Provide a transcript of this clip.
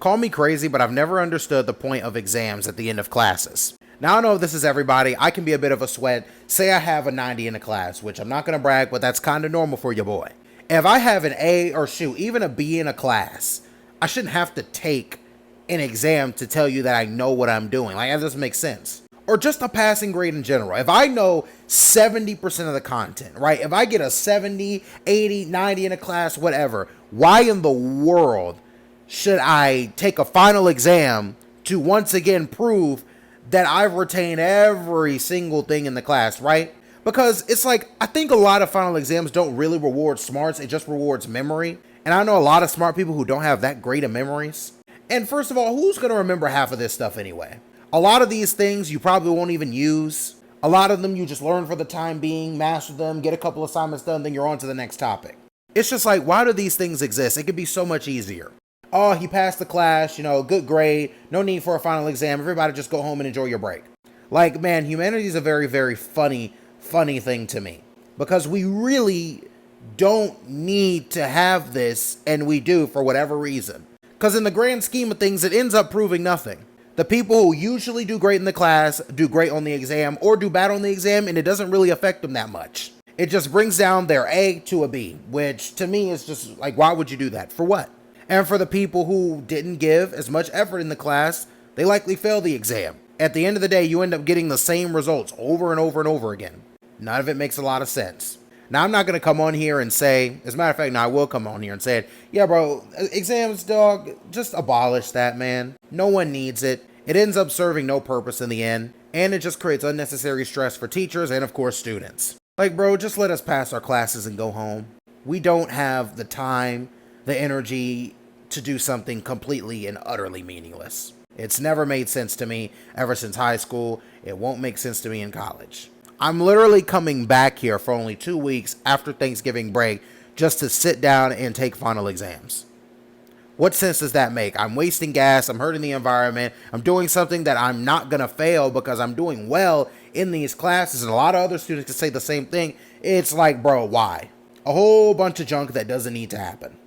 Call me crazy, but I've never understood the point of exams at the end of classes. Now, I know this is everybody. I can be a bit of a sweat. Say I have a 90 in a class, which I'm not going to brag, but that's kind of normal for your boy. If I have an A or shoot, even a B in a class, I shouldn't have to take an exam to tell you that I know what I'm doing. Like, that doesn't make sense. Or just a passing grade in general. If I know 70% of the content, right? If I get a 70, 80, 90 in a class, whatever, why in the world should I take a final exam to once again prove that I've retained every single thing in the class, right? Because it's like, I think a lot of final exams don't really reward smarts, it just rewards memory. And I know a lot of smart people who don't have that great of memories. And first of all, who's going to remember half of this stuff anyway? A lot of these things you probably won't even use. A lot of them you just learn for the time being, master them, get a couple assignments done, then you're on to the next topic. It's just like, why do these things exist? It could be so much easier. Oh, he passed the class, good grade, no need for a final exam, everybody just go home and enjoy your break. Like, man, humanity is a very, very funny thing to me. Because we really don't need to have this, and we do for whatever reason. Because in the grand scheme of things, it ends up proving nothing. The people who usually do great in the class do great on the exam, or do bad on the exam, and it doesn't really affect them that much. It just brings down their A to a B, which to me is just like, why would you do that? For what? And for the people who didn't give as much effort in the class, they likely fail the exam. At the end of the day, you end up getting the same results over and over and over again. None of it makes a lot of sense. Now, I'm not going to come on here and say, as a matter of fact, no, I will come on here and say it. Yeah, bro, exams, dog, just abolish that, man. No one needs it. It ends up serving no purpose in the end. And it just creates unnecessary stress for teachers and, of course, students. Like, bro, just let us pass our classes and go home. We don't have the time, the energy to do something completely and utterly meaningless. It's never made sense to me ever since high school. It won't make sense to me in college. I'm literally coming back here for only 2 weeks after Thanksgiving break just to sit down and take final exams. What sense does that make? I'm wasting gas, I'm hurting the environment, I'm doing something that I'm not going to fail because I'm doing well in these classes, and a lot of other students can say the same thing. It's like, bro, why? A whole bunch of junk that doesn't need to happen.